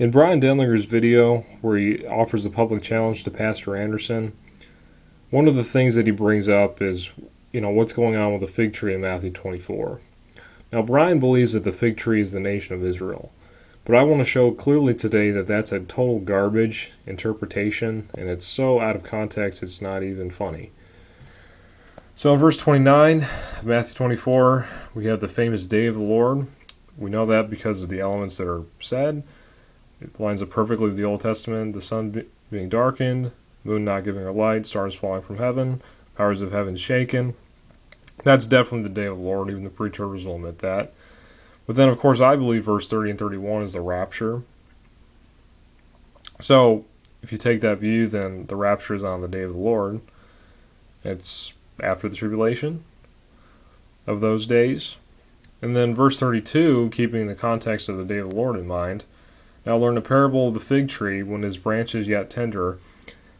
In Brian Denlinger's video, where he offers the public challenge to Pastor Anderson, one of the things that he brings up is, what's going on with the fig tree in Matthew 24. Now, Brian believes that the fig tree is the nation of Israel, but I want to show clearly today that that's a total garbage interpretation, and it's so out of context it's not even funny. So in verse 29, Matthew 24, we have the famous day of the Lord. We know that because of the elements that are said. It lines up perfectly with the Old Testament, the sun being darkened, moon not giving her light, stars falling from heaven, powers of heaven shaken. That's definitely the day of the Lord, even the preachers will admit that. But then, of course, I believe verse 30 and 31 is the rapture. So, if you take that view, then the rapture is on the day of the Lord. It's after the tribulation of those days. And then verse 32, keeping the context of the day of the Lord in mind, now learn a parable of the fig tree, when his branch is yet tender,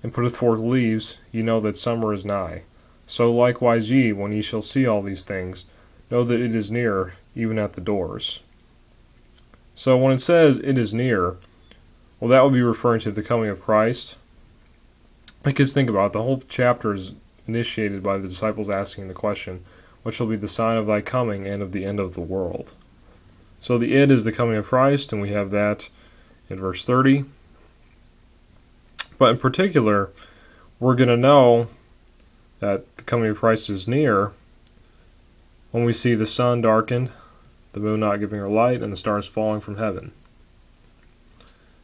and putteth forth leaves, ye know that summer is nigh. So likewise ye, when ye shall see all these things, know that it is near, even at the doors. So when it says it is near, well, that would be referring to the coming of Christ. Because think about it, the whole chapter is initiated by the disciples asking the question, what shall be the sign of thy coming and of the end of the world? So the it is the coming of Christ, and we have that in verse 30. But in particular, we're going to know that the coming of Christ is near when we see the sun darkened, the moon not giving her light, and the stars falling from heaven.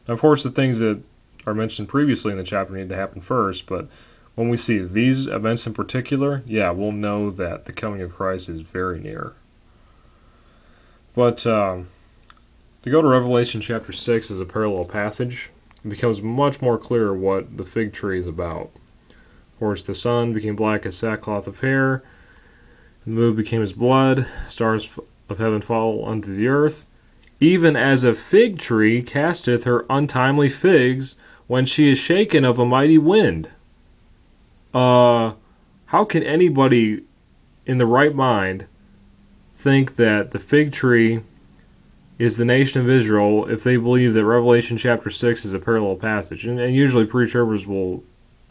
Now, of course, the things that are mentioned previously in the chapter need to happen first, but when we see these events in particular, yeah, we'll know that the coming of Christ is very near. But to go to Revelation chapter 6 is a parallel passage. It becomes much more clear what the fig tree is about. Of course, the sun became black as sackcloth of hair, the moon became as blood, stars of heaven fall unto the earth, even as a fig tree casteth her untimely figs when she is shaken of a mighty wind. How can anybody in the right mind think that the fig tree is the nation of Israel if they believe that Revelation chapter 6 is a parallel passage? And usually preachers will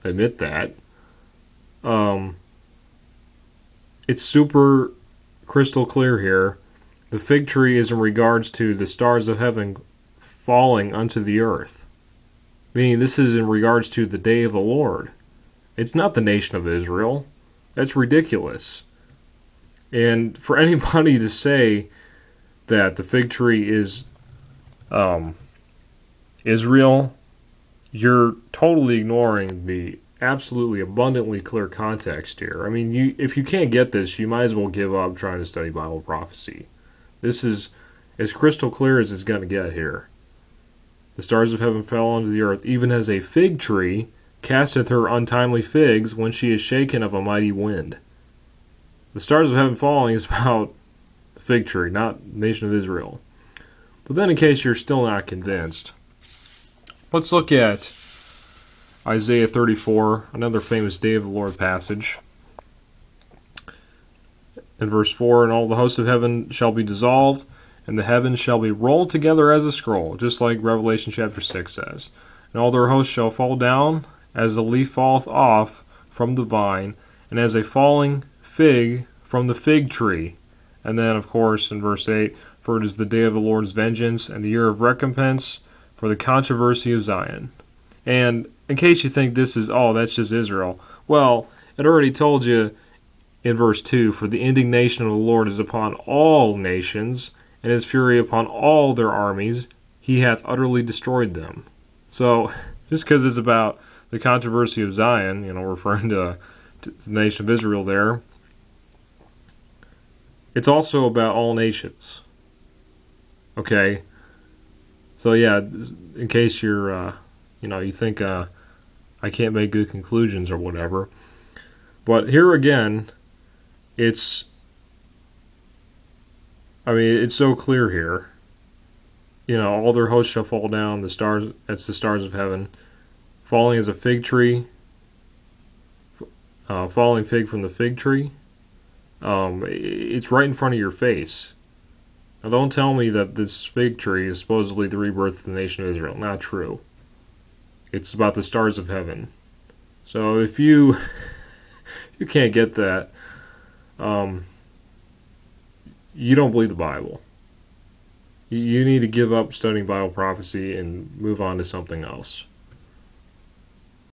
admit that. It's super crystal clear here. The fig tree is in regards to the stars of heaven falling unto the earth. Meaning this is in regards to the day of the Lord. It's not the nation of Israel. That's ridiculous. And for anybody to say that the fig tree is Israel, you're totally ignoring the absolutely abundantly clear context here. I mean, if you can't get this, you might as well give up trying to study Bible prophecy. This is as crystal clear as it's going to get here. The stars of heaven fell unto the earth, even as a fig tree casteth her untimely figs when she is shaken of a mighty wind. The stars of heaven falling is about the fig tree, not the nation of Israel. But then in case you're still not convinced, let's look at Isaiah 34, another famous day of the Lord passage. In verse 4, and all the hosts of heaven shall be dissolved, and the heavens shall be rolled together as a scroll, just like Revelation chapter 6 says. And all their hosts shall fall down, as the leaf falleth off from the vine, and as a falling fig from the fig tree. And then, of course, in verse 8, for it is the day of the Lord's vengeance, and the year of recompense for the controversy of Zion. And in case you think this is, that's just Israel, well, it already told you in verse 2, for the indignation of the Lord is upon all nations, and his fury upon all their armies. He hath utterly destroyed them. So, just because it's about the controversy of Zion, referring to the nation of Israel there, it's also about all nations. Okay? So yeah, in case you're, you think I can't make good conclusions or whatever. But here again, it's so clear here. All their hosts shall fall down, the stars, that's the stars of heaven, falling as a fig tree, falling fig from the fig tree. It's right in front of your face. Now, don't tell me that this fig tree is supposedly the rebirth of the nation of Israel. Not true. It's about the stars of heaven. So if you you can't get that, you don't believe the Bible. You need to give up studying Bible prophecy and move on to something else.